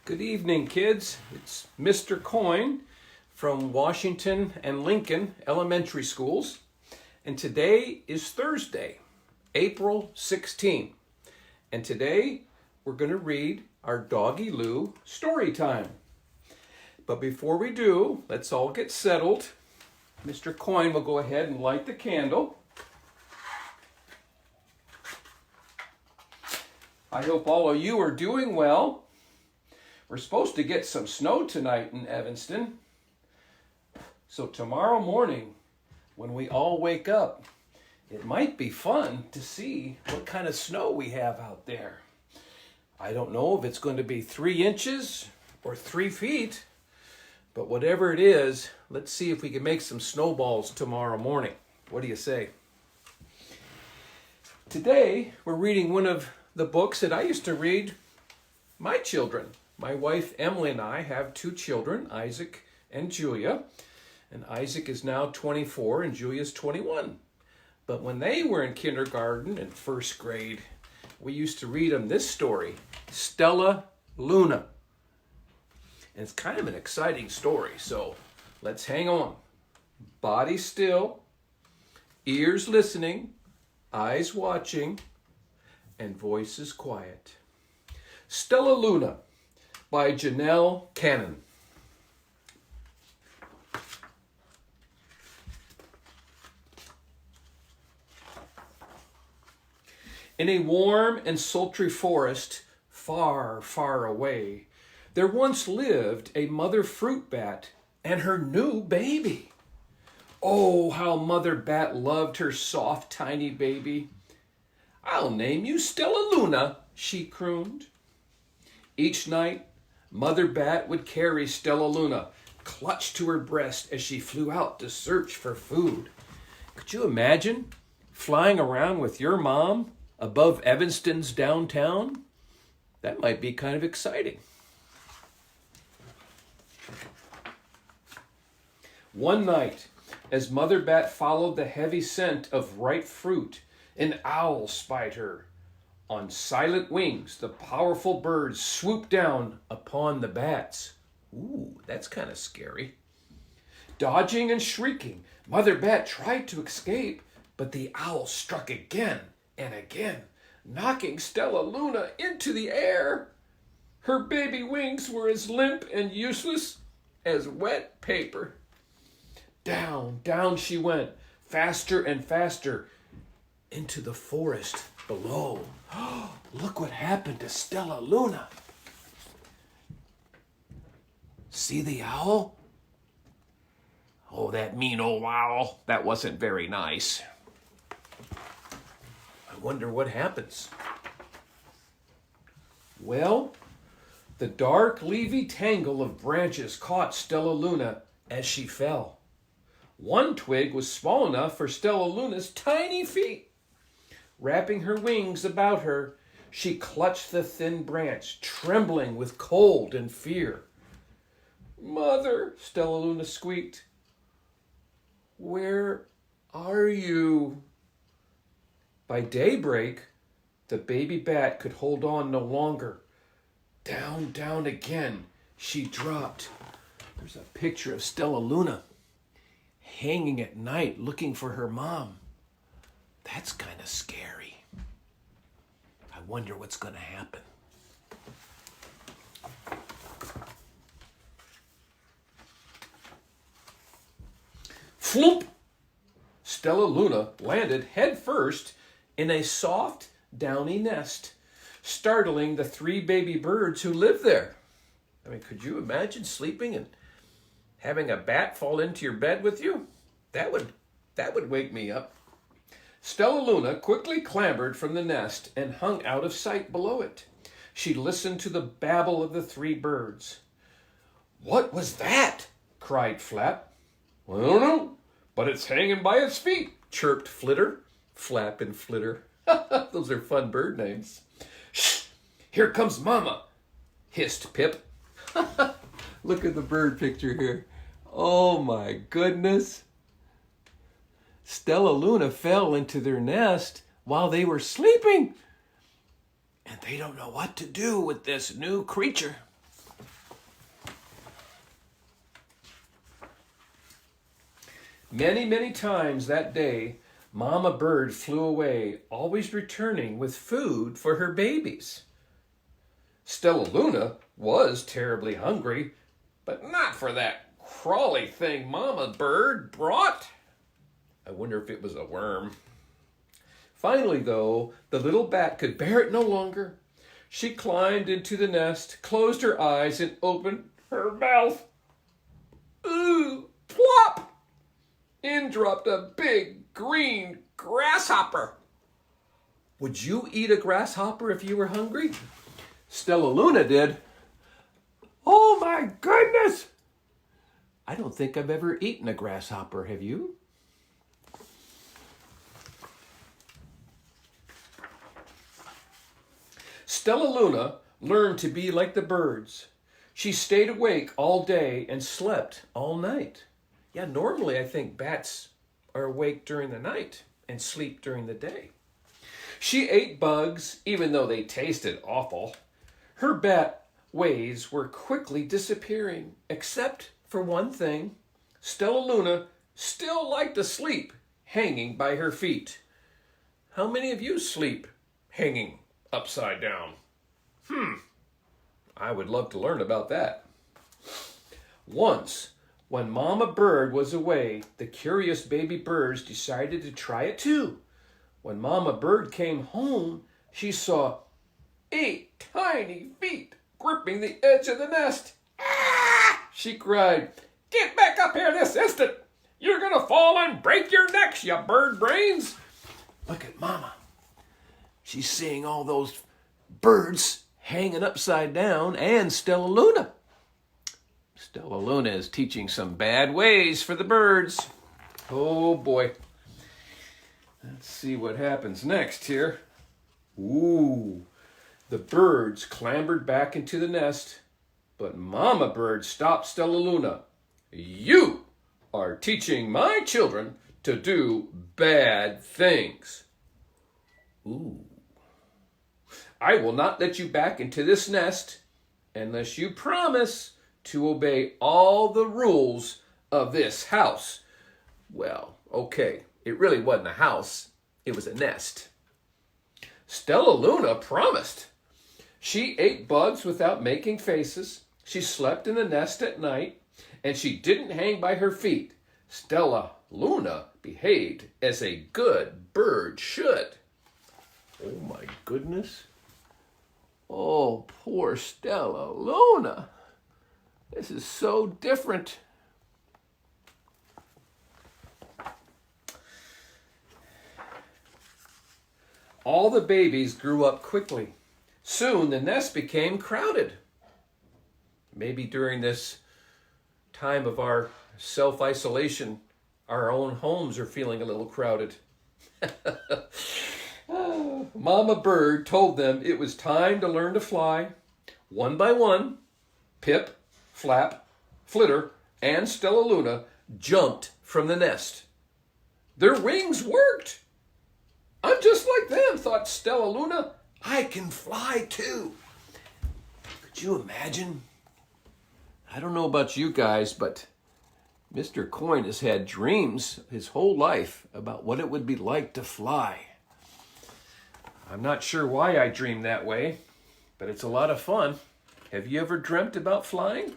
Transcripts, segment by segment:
Good evening, kids. It's Mr. Coyne from Washington and Lincoln Elementary Schools. And today is Thursday, April 16. And today we're going to read our Doggy Lou story time. But before we do, let's all get settled. Mr. Coyne will go ahead and light the candle. I hope all of you are doing well. We're supposed to get some snow tonight in Evanston. So tomorrow morning, when we all wake up, it might be fun to see what kind of snow we have out there. I don't know if it's going to be 3 inches or 3 feet, but whatever it is, let's see if we can make some snowballs tomorrow morning. What do you say? Today, we're reading one of the books that I used to read my children. My wife Emily and I have 2 children, Isaac and Julia. And Isaac is now 24 and Julia's 21. But when they were in kindergarten and first grade, we used to read them this story, Stellaluna. And it's kind of an exciting story, so let's hang on. Body still, ears listening, eyes watching, and voices quiet. Stellaluna by Janelle Cannon. In a warm and sultry forest, far, far away, there once lived a mother fruit bat and her new baby. Oh, how Mother Bat loved her soft, tiny baby. "I'll name you Stellaluna," she crooned. Each night, Mother Bat would carry Stellaluna clutched to her breast as she flew out to search for food. Could you imagine flying around with your mom above Evanston's downtown? That might be kind of exciting. One night, as Mother Bat followed the heavy scent of ripe fruit, an owl spied her. On silent wings, the powerful birds swooped down upon the bats. Ooh, that's kind of scary. Dodging and shrieking, Mother Bat tried to escape, but the owl struck again and again, knocking Stellaluna into the air. Her baby wings were as limp and useless as wet paper. Down, down she went, faster and faster, into the forest below. Look what happened to Stellaluna. See the owl? Oh, that mean old owl. That wasn't very nice. I wonder what happens. Well, the dark, leafy tangle of branches caught Stellaluna as she fell. One twig was small enough for Stellaluna's tiny feet. Wrapping her wings about her, she clutched the thin branch, trembling with cold and fear. "Mother," Stellaluna squeaked, "where are you?" By daybreak, the baby bat could hold on no longer. Down, down again, she dropped. There's a picture of Stellaluna hanging at night looking for her mom. That's kind of scary. I wonder what's going to happen. Floop! Stellaluna landed headfirst in a soft, downy nest, startling the 3 baby birds who lived there. I mean, could you imagine sleeping and having a bat fall into your bed with you? That would wake me up. Stellaluna quickly clambered from the nest and hung out of sight below it. She listened to the babble of the 3 birds. "What was that?" cried Flap. "I don't know, but it's hanging by its feet," chirped Flitter. Flap and Flitter. Those are fun bird names. "Shh! Here comes Mama," hissed Pip. Look at the bird picture here. Oh my goodness. Stellaluna fell into their nest while they were sleeping. And they don't know what to do with this new creature. Many, many times that day, Mama Bird flew away, always returning with food for her babies. Stellaluna was terribly hungry, but not for that crawly thing Mama Bird brought. I wonder if it was a worm. Finally, though, the little bat could bear it no longer. She climbed into the nest, closed her eyes, and opened her mouth. Ooh, plop! In dropped a big green grasshopper. Would you eat a grasshopper if you were hungry? Stellaluna did. Oh my goodness! I don't think I've ever eaten a grasshopper, have you? Stellaluna learned to be like the birds. She stayed awake all day and slept all night. Yeah, normally I think bats are awake during the night and sleep during the day. She ate bugs, even though they tasted awful. Her bat ways were quickly disappearing, except for one thing. Stellaluna still liked to sleep hanging by her feet. How many of you sleep hanging upside down? I would love to learn about that. Once, when Mama Bird was away, the curious baby birds decided to try it too. When Mama Bird came home, she saw 8 tiny feet gripping the edge of the nest. Ah! She cried, "Get back up here this instant! You're gonna fall and break your necks, you bird brains!" Look at Mama. She's seeing all those birds hanging upside down and Stellaluna. Stellaluna is teaching some bad ways for the birds. Oh boy. Let's see what happens next here. Ooh, the birds clambered back into the nest, but Mama Bird stopped Stellaluna. "You are teaching my children to do bad things." Ooh. "I will not let you back into this nest unless you promise to obey all the rules of this house." Well, okay, it really wasn't a house, it was a nest. Stellaluna promised. She ate bugs without making faces. She slept in the nest at night, and she didn't hang by her feet. Stellaluna behaved as a good bird should. Oh my goodness. Oh, poor Stellaluna. This is so different. All the babies grew up quickly. Soon the nest became crowded. Maybe during this time of our self-isolation, our own homes are feeling a little crowded. Mama Bird told them it was time to learn to fly. One by one, Pip, Flap, Flitter, and Stellaluna jumped from the nest. Their wings worked. "I'm just like them," thought Stellaluna. "I can fly too." Could you imagine? I don't know about you guys, but Mr. Coyne has had dreams his whole life about what it would be like to fly. I'm not sure why I dream that way, but it's a lot of fun. Have you ever dreamt about flying?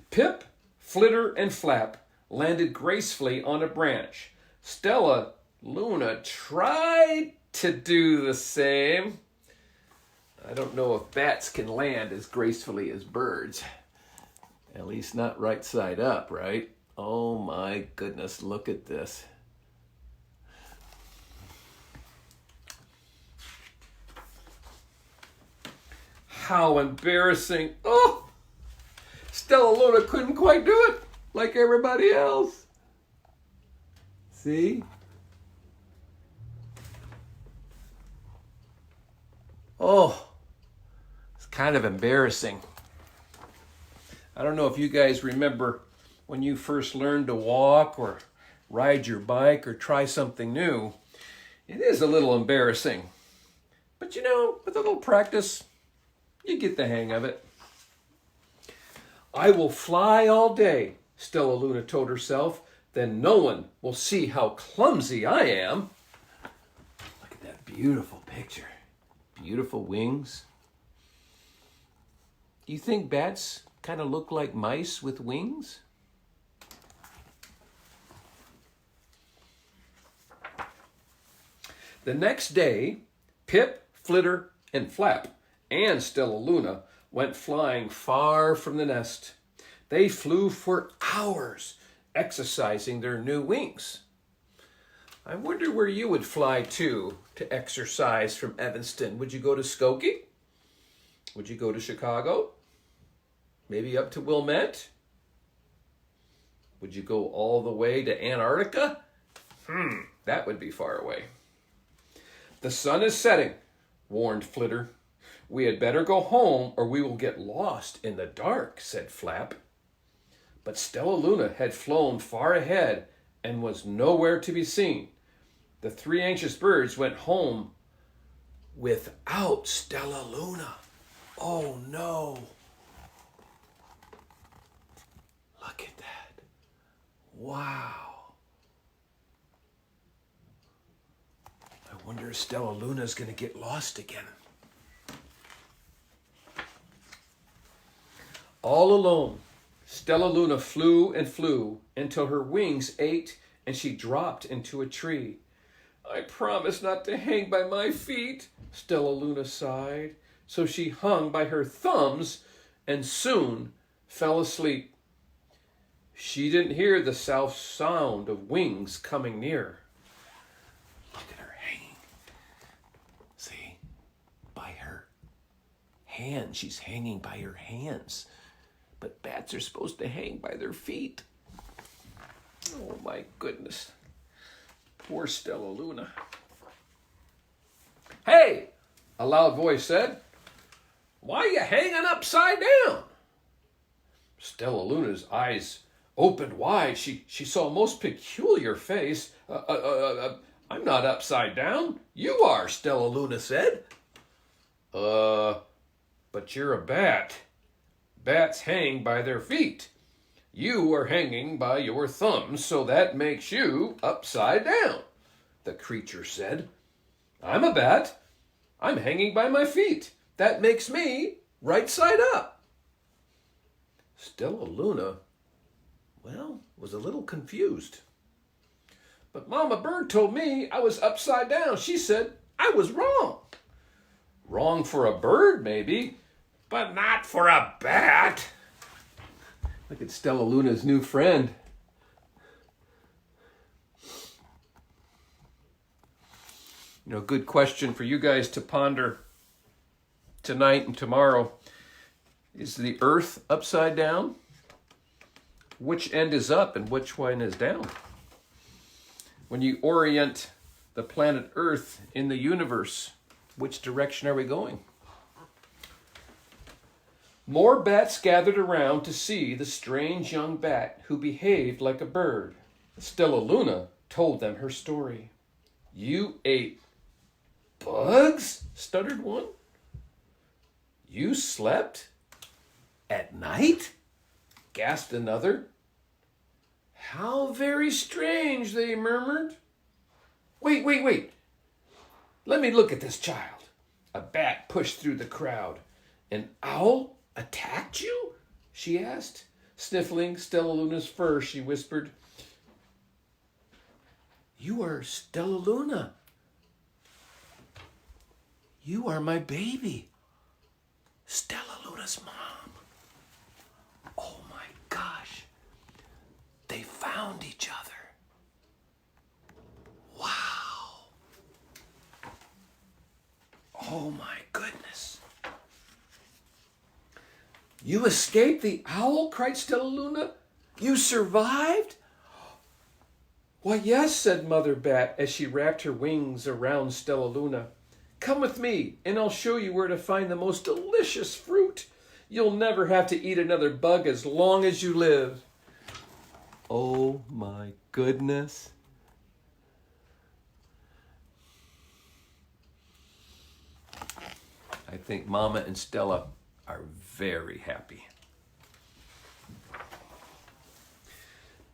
Pip, Flitter, and Flap landed gracefully on a branch. Stellaluna tried to do the same. I don't know if bats can land as gracefully as birds. At least not right side up, right? Oh my goodness, look at this. How embarrassing. Oh, Stellaluna couldn't quite do it like everybody else. See? Oh, it's kind of embarrassing. I don't know if you guys remember when you first learned to walk or ride your bike or try something new. It is a little embarrassing. But you know, with a little practice, you get the hang of it. "I will fly all day Stellaluna told herself. Then no one will see how clumsy I am. Look at that beautiful picture. Beautiful wings. Do you think bats kind of look like mice with wings? The next day, Pip, Flitter, and Flap and Stellaluna went flying far from the nest. They flew for hours, exercising their new wings. I wonder where you would fly to exercise from Evanston. Would you go to Skokie? Would you go to Chicago? Maybe up to Wilmette? Would you go all the way to Antarctica? That would be far away. The sun is setting, warned Flitter. We had better go home or we will get lost in the dark, said Flap. But Stellaluna had flown far ahead and was nowhere to be seen. The three anxious birds went home without Stellaluna. Oh no. Look at that. Wow. I wonder if Stellaluna's going to get lost again. All alone, Stellaluna flew and flew until her wings ached and she dropped into a tree. I promised not to hang by my feet, Stellaluna sighed. So she hung by her thumbs and soon fell asleep. She didn't hear the sound of wings coming near. Look at her hanging. See? By her hands. She's hanging by her hands. But bats are supposed to hang by their feet. Oh my goodness. Poor Stellaluna. Hey, a loud voice said. Why are you hanging upside down? Stellaluna's eyes opened wide. She saw a most peculiar face. I'm not upside down. You are, Stellaluna said. But you're a bat. Bats hang by their feet. You are hanging by your thumbs, so that makes you upside down, the creature said. I'm a bat. I'm hanging by my feet. That makes me right side up. Stellaluna, was a little confused. But Mama Bird told me I was upside down. She said I was wrong. Wrong for a bird, maybe, but not for a bat. Look at Stellaluna's new friend. Good question for you guys to ponder tonight and tomorrow. Is the earth upside down? Which end is up and which one is down? When you orient the planet Earth in the universe, which direction are we going? More bats gathered around to see the strange young bat who behaved like a bird. Stellaluna told them her story. You ate bugs? Stuttered one. You slept at night? Gasped another. How very strange, they murmured. Wait. Let me look at this child. A bat pushed through the crowd. An owl attacked you? She asked. Sniffling Stellaluna's fur, she whispered. You are Stellaluna. You are my baby. Stellaluna's mom. Oh my gosh. They found each other. Wow. Oh my goodness. You escaped the owl? Cried Stellaluna. You survived? Why, yes, said Mother Bat as she wrapped her wings around Stellaluna. Come with me, and I'll show you where to find the most delicious fruit. You'll never have to eat another bug as long as you live. Oh my goodness. I think Mama and Stella are very happy.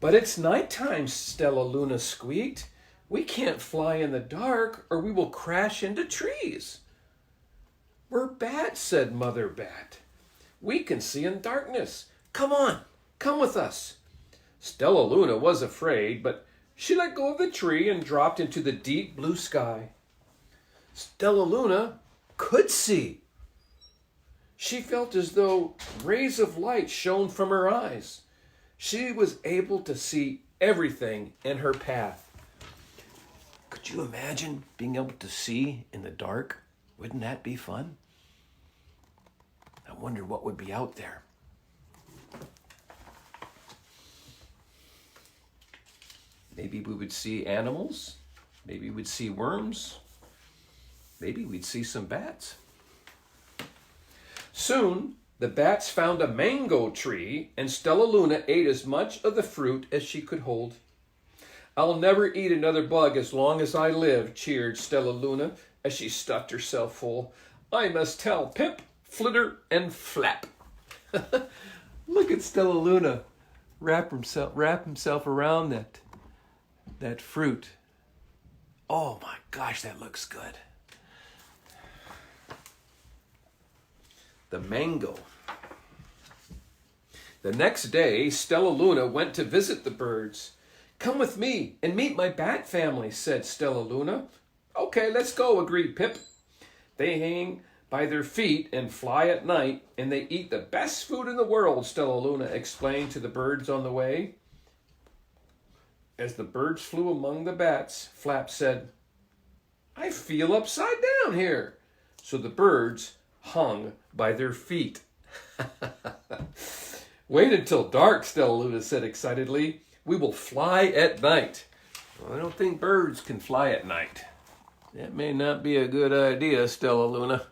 But it's nighttime, Stellaluna squeaked. We can't fly in the dark or we will crash into trees. We're bats, said Mother Bat. We can see in darkness. Come on, come with us. Stellaluna was afraid, but she let go of the tree and dropped into the deep blue sky. Stellaluna could see. She felt as though rays of light shone from her eyes. She was able to see everything in her path. Could you imagine being able to see in the dark? Wouldn't that be fun? I wonder what would be out there. Maybe we would see animals. Maybe we'd see worms. Maybe we'd see some bats. Soon, the bats found a mango tree, and Stellaluna ate as much of the fruit as she could hold. I'll never eat another bug as long as I live, cheered Stellaluna as she stuffed herself full. I must tell Pip, Flitter, and Flap. Look at Stellaluna wrap himself around that fruit. Oh my gosh, that looks good. The mango. The next day, Stellaluna went to visit the birds. Come with me and meet my bat family, said Stellaluna. Okay, let's go, agreed Pip. They hang by their feet and fly at night, and they eat the best food in the world, Stellaluna explained to the birds on the way. As the birds flew among the bats, Flap said, I feel upside down here. So the birds hung by their feet. Wait until dark, Stellaluna said excitedly. We will fly at night. Well, I don't think birds can fly at night. That may not be a good idea, Stellaluna.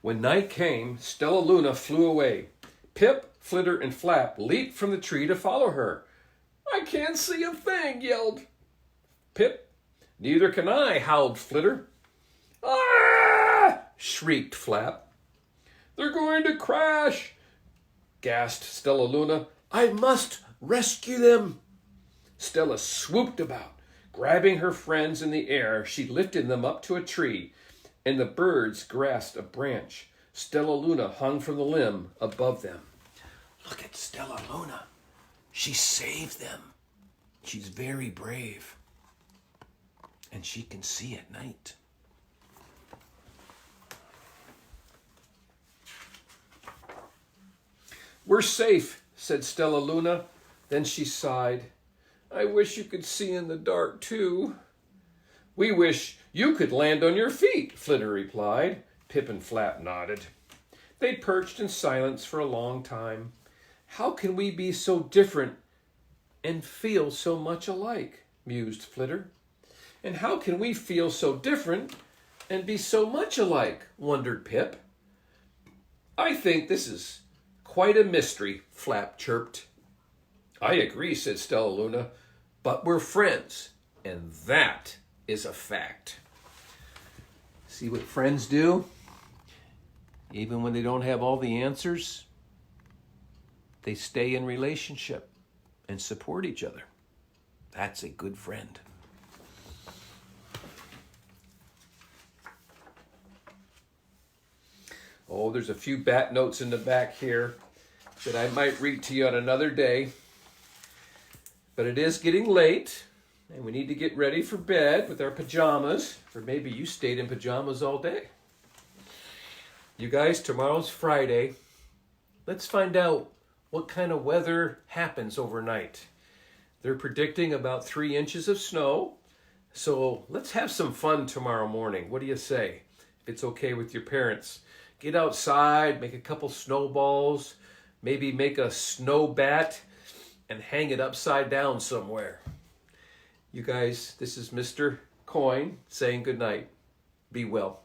When night came, Stellaluna flew away. Pip, Flitter, and Flap leaped from the tree to follow her. I can't see a thing, yelled Pip. Neither can I, howled Flitter. Ah! Shrieked Flap. They're going to crash, gasped Stellaluna. I must rescue them. Stella swooped about. Grabbing her friends in the air, she lifted them up to a tree, and the birds grasped a branch. Stellaluna hung from the limb above them. Look at Stellaluna. She saved them. She's very brave. And she can see at night. We're safe, said Stellaluna. Then she sighed. I wish you could see in the dark, too. We wish you could land on your feet, Flitter replied. Pip and Flap nodded. They perched in silence for a long time. How can we be so different and feel so much alike, mused Flitter. And how can we feel so different and be so much alike, wondered Pip. I think this is quite a mystery, Flap chirped. I agree, said Stellaluna, but we're friends, and that is a fact. See what friends do? Even when they don't have all the answers, they stay in relationship and support each other. That's a good friend. Oh, there's a few bat notes in the back here that I might read to you on another day. But it is getting late, and we need to get ready for bed with our pajamas, or maybe you stayed in pajamas all day. You guys, tomorrow's Friday. Let's find out what kind of weather happens overnight. They're predicting about 3 inches of snow, so let's have some fun tomorrow morning. What do you say? If it's okay with your parents. Get outside, make a couple snowballs, maybe make a snow bat, and hang it upside down somewhere. You guys, this is Mr. Coyne saying good night. Be well.